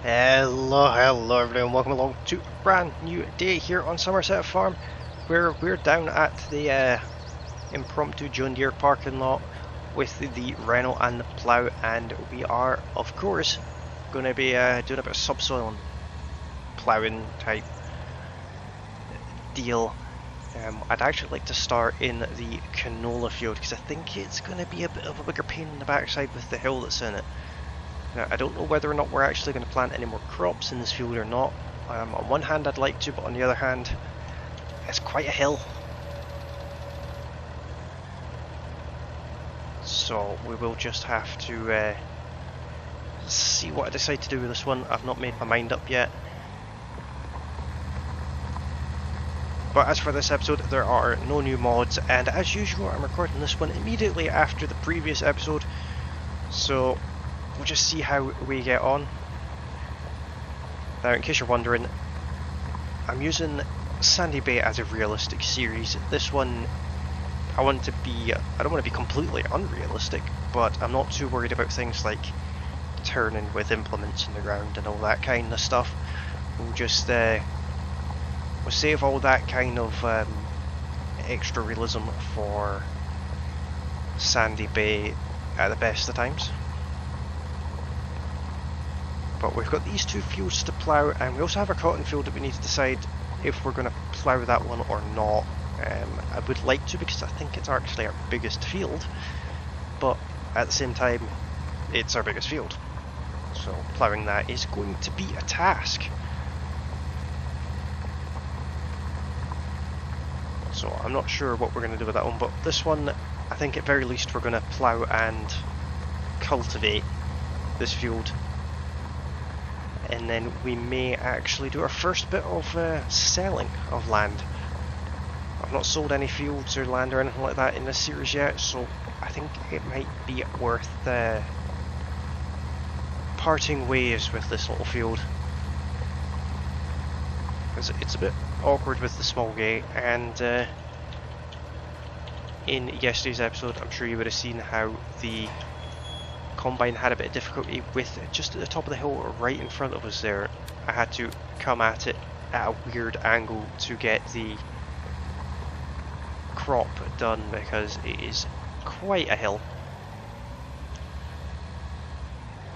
Hello everyone, welcome along to a brand new day here on Somerset Farm, where we're down at the impromptu John Deere parking lot with the Renault and the plough, and we are of course going to be doing a bit of subsoil and ploughing type deal. I'd actually like to start in the canola field because I think it's going to be a bit of a bigger pain in the backside with the hill that's in it. Now, I don't know whether or not we're actually going to plant any more crops in this field or not. On one hand I'd like to, but on the other hand it's quite a hill. So we will just have to see what I decide to do with this one. I've not made my mind up yet. But as for this episode, there are no new mods, and as usual I'm recording this one immediately after the previous episode. So we'll just see how we get on. Now, in case you're wondering, I'm using Sandy Bay as a realistic series. This one, I don't want to be completely unrealistic, but I'm not too worried about things like turning with implements in the ground and all that kind of stuff. We'll just we'll save all that kind of extra realism for Sandy Bay at the best of times. But we've got these two fields to plough, and we also have a cotton field that we need to decide if we're going to plough that one or not. I would like to, because I think it's actually our biggest field, but at the same time it's our biggest field, so ploughing that is going to be a task. So I'm not sure what we're going to do with that one, but this one I think at very least we're going to plough and cultivate this field. And then we may actually do our first bit of selling of land. I've not sold any fields or land or anything like that in this series yet, so I think it might be worth parting ways with this little field. Because it's a bit awkward with the small gate, and in yesterday's episode I'm sure you would have seen how the combine had a bit of difficulty with just at the top of the hill right in front of us there. I had to come at it at a weird angle to get the crop done because it is quite a hill.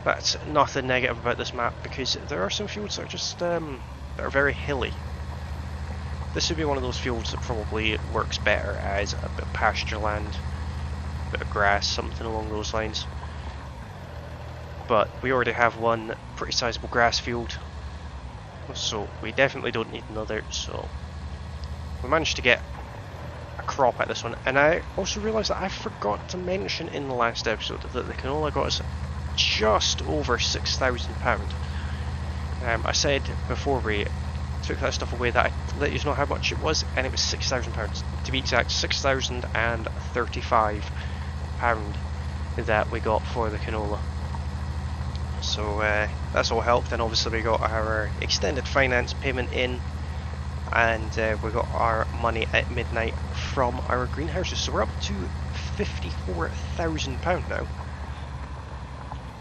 That's nothing negative about this map, because there are some fields that are just that are very hilly. This would be one of those fields that probably works better as a bit of pasture land, a bit of grass, something along those lines. But we already have one pretty sizable grass field, so we definitely don't need another. So we managed to get a crop at this one, and I also realised that I forgot to mention in the last episode that the canola got us just over £6,000. I said before we took that stuff away that I let you know how much it was, and it was £6,000. To be exact, £6,035 that we got for the canola. So that's all helped, and obviously we got our extended finance payment in, and we got our money at midnight from our greenhouses. So we're up to £54,000 now,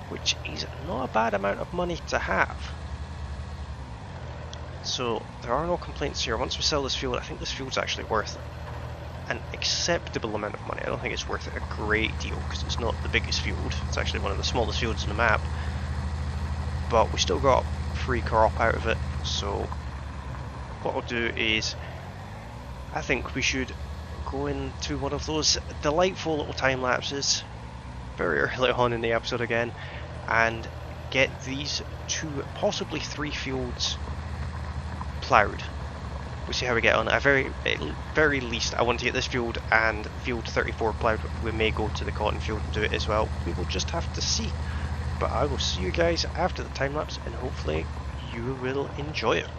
which is not a bad amount of money to have. So there are no complaints here. Once we sell this field, I think this field's actually worth an acceptable amount of money. I don't think it's worth a great deal because it's not the biggest field. It's actually one of the smallest fields on the map. But we still got free crop out of it, so what I'll do is I think we should go into one of those delightful little time lapses very early on in the episode again and get these two, possibly three fields ploughed. We'll see how we get on. At very least I want to get this field and field 34 ploughed. We may go to the cotton field and do it as well. We will just have to see. But I will see you guys after the time lapse, and hopefully you will enjoy it.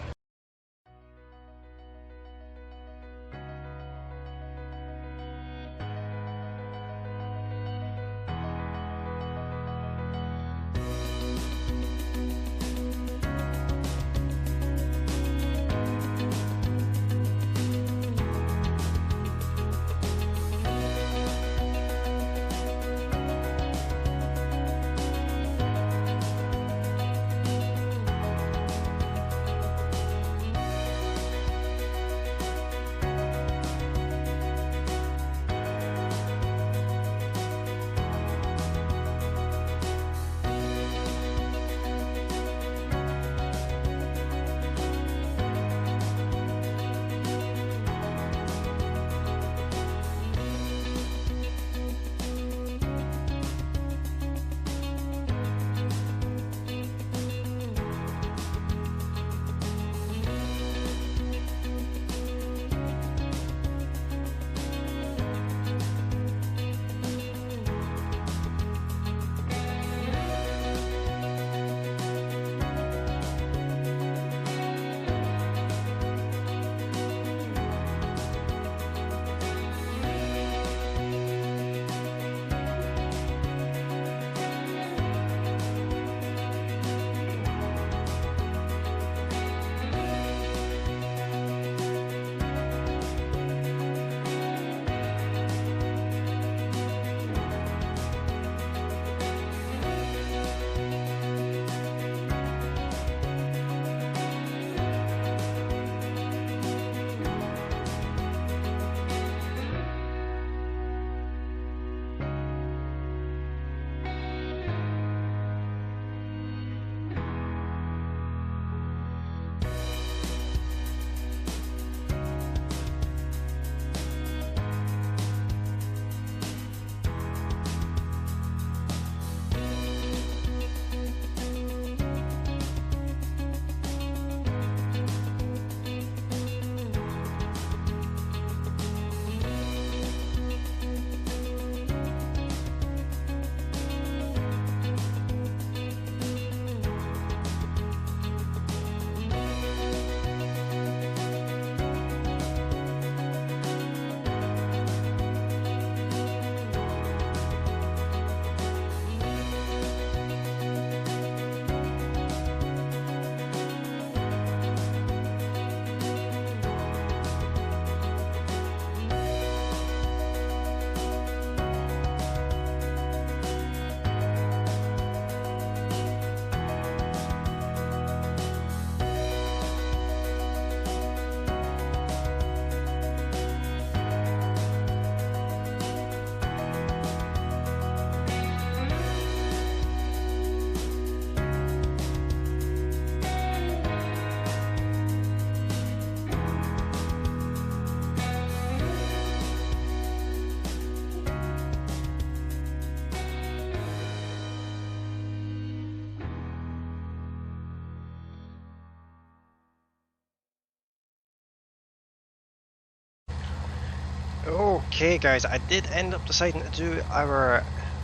Okay guys, I did end up deciding to do our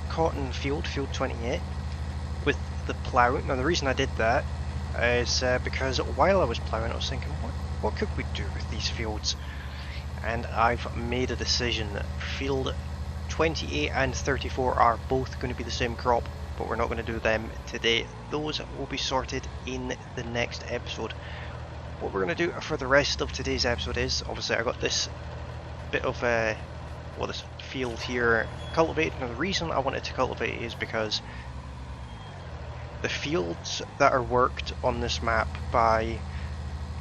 cotton field, field 28, with the plough. Now the reason I did that is because while I was ploughing I was thinking, what could we do with these fields? And I've made a decision that field 28 and 34 are both going to be the same crop, but we're not going to do them today. Those will be sorted in the next episode. What we're going to do for the rest of today's episode is, obviously I got this bit of this field here cultivated. Now the reason I wanted to cultivate is because the fields that are worked on this map by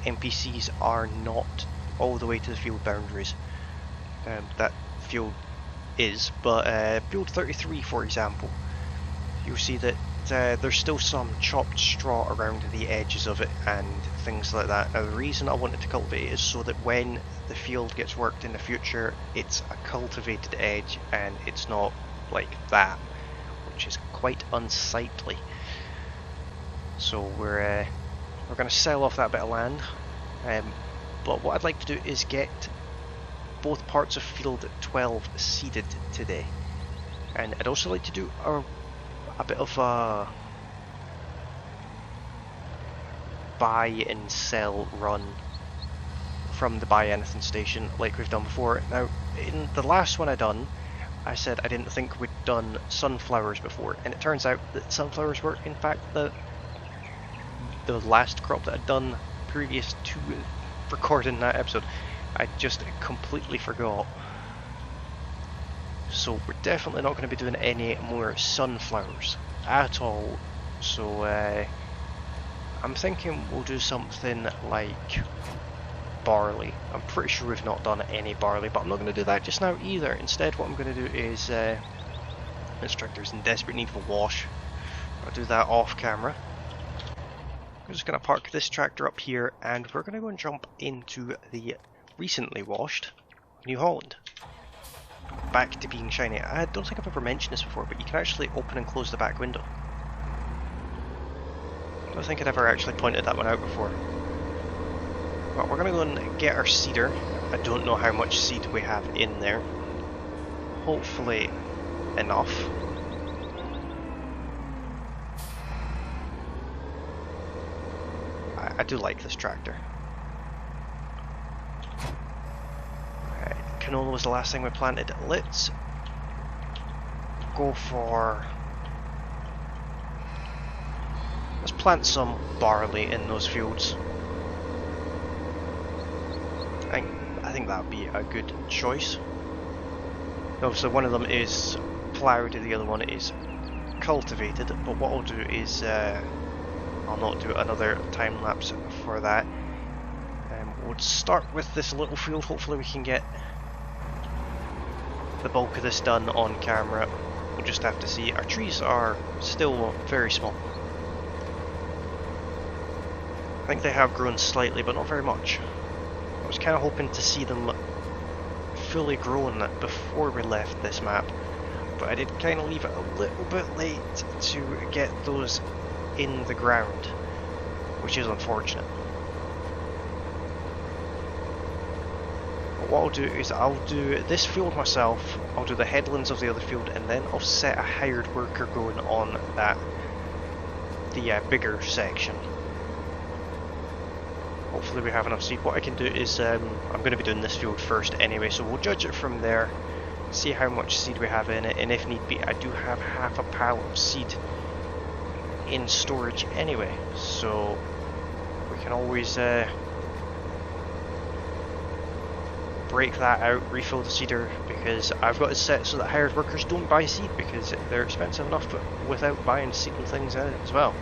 NPCs are not all the way to the field boundaries. That field is, but field 33 for example, you'll see that there's still some chopped straw around the edges of it and things like that. Now the reason I wanted to cultivate it is so that when the field gets worked in the future, it's a cultivated edge and it's not like that, which is quite unsightly. So we're going to sell off that bit of land, but what I'd like to do is get both parts of field 12 seeded today, and I'd also like to do a bit of a buy and sell run from the buy anything station like we've done before. Now in the last one I done, I said I didn't think we'd done sunflowers before, and it turns out that sunflowers were in fact the last crop that I'd done previous to recording that episode. I just completely forgot. So we're definitely not going to be doing any more sunflowers at all. So I'm thinking we'll do something like barley. I'm pretty sure we've not done any barley, but I'm not going to do that just now either. Instead what I'm going to do is this tractor's in desperate need of a wash. I'll do that off camera. I'm just going to park this tractor up here and we're going to go and jump into the recently washed New Holland. Back to being shiny. I don't think I've ever mentioned this before, but you can actually open and close the back window. I don't think I'd ever actually pointed that one out before. Well, we're going to go and get our seeder. I don't know how much seed we have in there. Hopefully enough. I do like this tractor. Canola was the last thing we planted. Let's go for... let's plant some barley in those fields. I think that would be a good choice. Obviously one of them is ploughed, the other one is cultivated, but what I'll do is I'll not do another time lapse for that. We'll start with this little field. Hopefully we can get the bulk of this done on camera. We'll just have to see. Our trees are still very small. I think they have grown slightly, but not very much. I was kind of hoping to see them fully grown before we left this map, but I did kind of leave it a little bit late to get those in the ground, which is unfortunate. But what I'll do is I'll do this field myself, I'll do the headlands of the other field, and then I'll set a hired worker going on that, the bigger section. Hopefully we have enough seed. What I can do is I'm going to be doing this field first anyway, so we'll judge it from there, see how much seed we have in it, and if need be I do have half a pallet of seed in storage anyway, so we can always break that out, refill the seeder, because I've got it set so that hired workers don't buy seed because they're expensive enough without buying seed and things in it as well.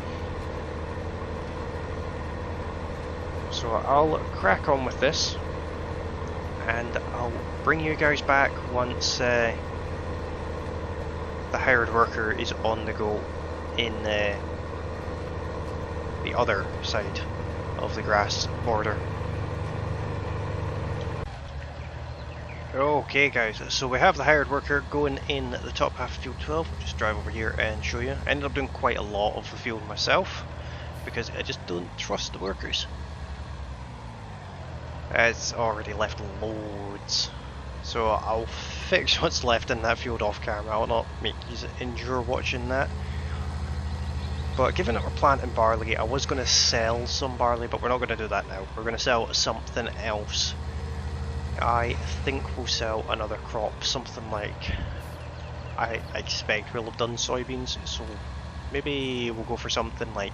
So I'll crack on with this and I'll bring you guys back once the hired worker is on the go in the other side of the grass border. Okay guys, so we have the hired worker going in the top half of field 12. I'll just drive over here and show you. I ended up doing quite a lot of the field myself because I just don't trust the workers. It's already left loads So I'll fix what's left in that field off camera. I'll not make you endure watching that. But given that we're planting barley, I was going to sell some barley, but we're not going to do that now. We're going to sell something else. I think we'll sell another crop, something like... I expect we'll have done soybeans, so maybe we'll go for something like...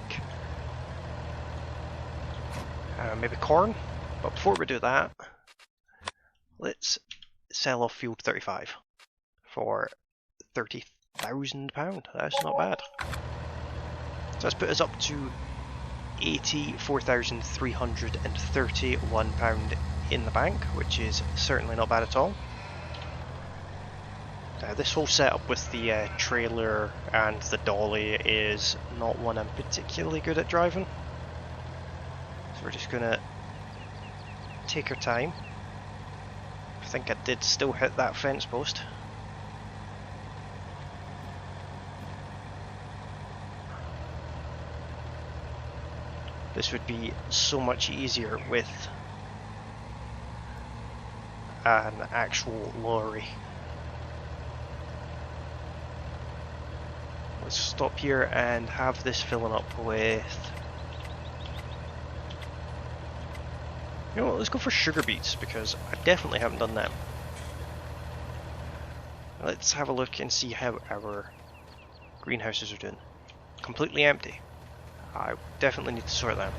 maybe corn? But before we do that, let's sell off field 35 for £30,000. That's not bad. So let's put us up to £84,331 in the bank, which is certainly not bad at all. This whole setup with the trailer and the dolly is not one I'm particularly good at driving. So we're just gonna take our time. I think I did still hit that fence post. This would be so much easier with an actual lorry. Let's stop here and have this filling up with... You know what, let's go for sugar beets, because I definitely haven't done that. Let's have a look and see how our greenhouses are doing. Completely empty. I definitely need to sort that.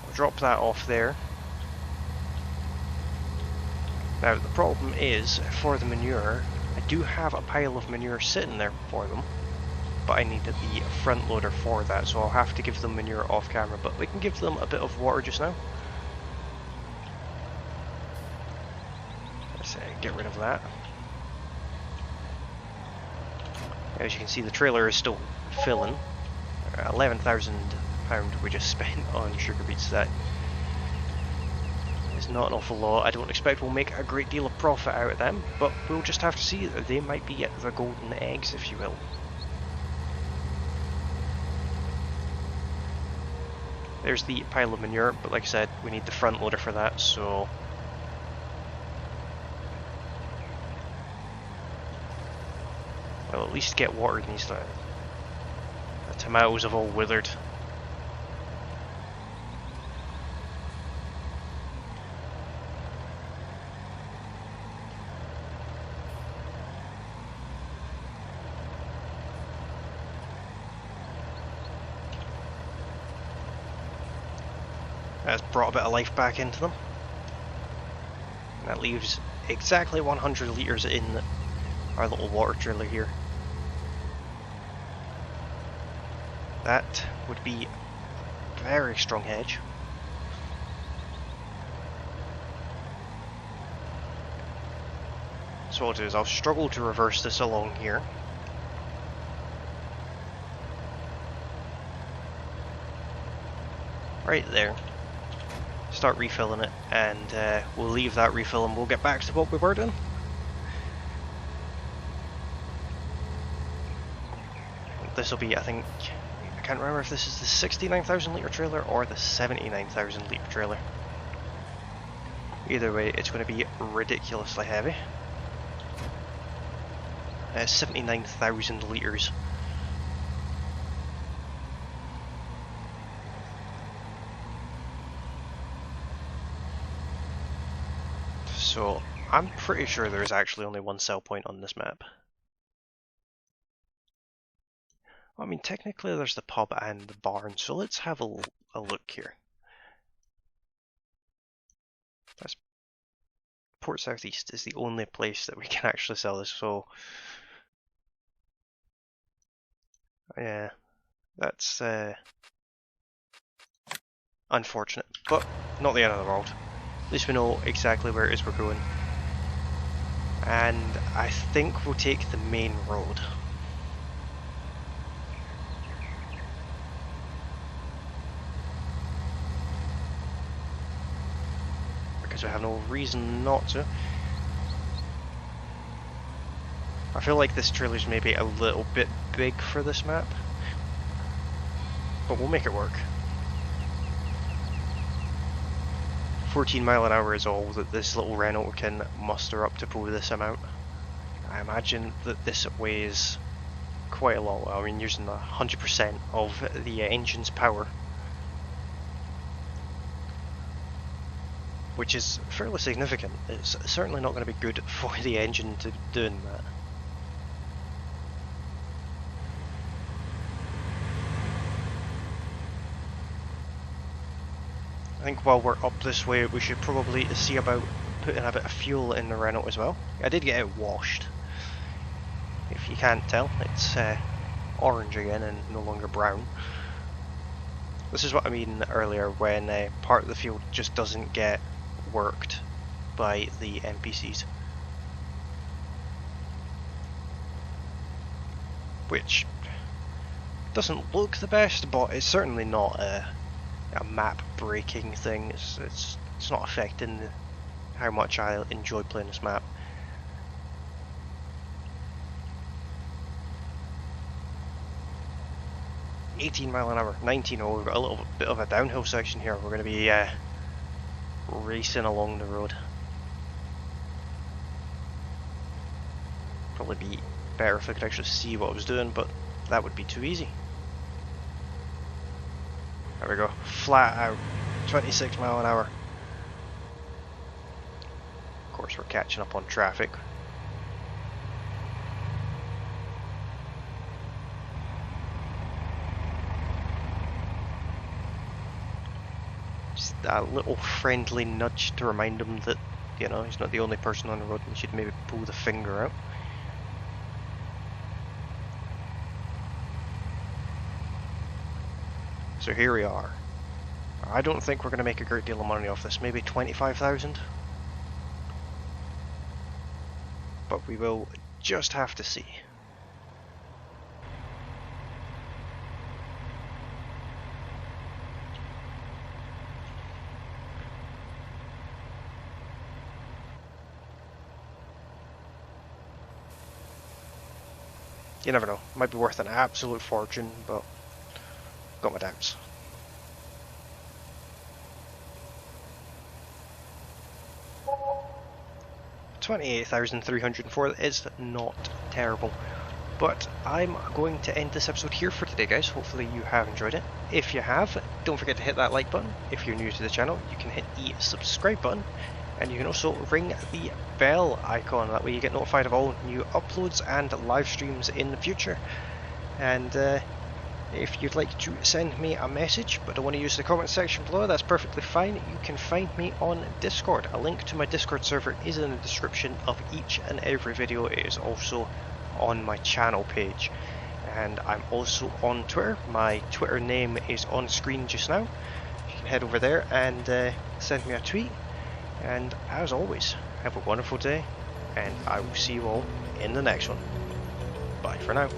I'll drop that off there. Now the problem is, for the manure, I do have a pile of manure sitting there for them, but I needed the front loader for that, so I'll have to give them manure off camera, but we can give them a bit of water just now. Let's get rid of that. As you can see, the trailer is still filling. £11,000 we just spent on sugar beets. That is not an awful lot. I don't expect we'll make a great deal of profit out of them, but we'll just have to see. They might be the golden eggs, if you will. There's the pile of manure, but like I said, we need the front loader for that, so... Well, at least get water in these. The tomatoes have all withered. That's brought a bit of life back into them. And that leaves exactly 100 litres in our little water trailer here. That would be a very strong hedge. So what I'll do is I'll struggle to reverse this along here. Right there. Start refilling it, and we'll leave that refill and we'll get back to what we were doing. This will be, I think, I can't remember if this is the 69,000 litre trailer or the 79,000 litre trailer. Either way, it's going to be ridiculously heavy. 79,000 litres. So, I'm pretty sure there's actually only one sell point on this map. I mean, technically there's the pub and the barn, so let's have a look here. That's Port Southeast is the only place that we can actually sell this, so... Yeah, that's unfortunate, but not the end of the world. At least we know exactly where it is we're going. And I think we'll take the main road. Because we have no reason not to. I feel like this trailer's maybe a little bit big for this map, but we'll make it work. 14 mile an hour is all that this little Renault can muster up to pull this amount. I imagine that this weighs quite a lot. I mean, using 100% of the engine's power, which is fairly significant. It's certainly not going to be good for the engine to be doing that. I think while we're up this way, we should probably see about putting a bit of fuel in the Renault as well. I did get it washed. If you can't tell, it's orange again and no longer brown. This is what I mean earlier when part of the field just doesn't get worked by the NPCs. Which doesn't look the best, but it's certainly not a map breaking thing. It's not affecting how much I enjoy playing this map. $18 mile an hour, 19. Oh, we've got a little bit of a downhill section here. We're going to be racing along the road. Probably be better if I could actually see what I was doing, but that would be too easy. There we go, flat out, 26 mile an hour. Of course, we're catching up on traffic. Just a little friendly nudge to remind him that, you know, he's not the only person on the road and he should maybe pull the finger out. So here we are. I don't think we're going to make a great deal of money off this, maybe 25,000. But we will just have to see. You never know, might be worth an absolute fortune, but got my doubts. $28,304 is not terrible. But I'm going to end this episode here for today, guys. Hopefully you have enjoyed it. If you have, don't forget to hit that like button. If you're new to the channel, you can hit the subscribe button. And you can also ring the bell icon. That way you get notified of all new uploads and live streams in the future. And if you'd like to send me a message but don't want to use the comment section below, that's perfectly fine. You can find me on Discord. A link to my Discord server is in the description of each and every video. It is also on my channel page. And I'm also on Twitter. My Twitter name is on screen just now. You can head over there and send me a tweet. And as always, have a wonderful day, and I will see you all in the next one. Bye for now.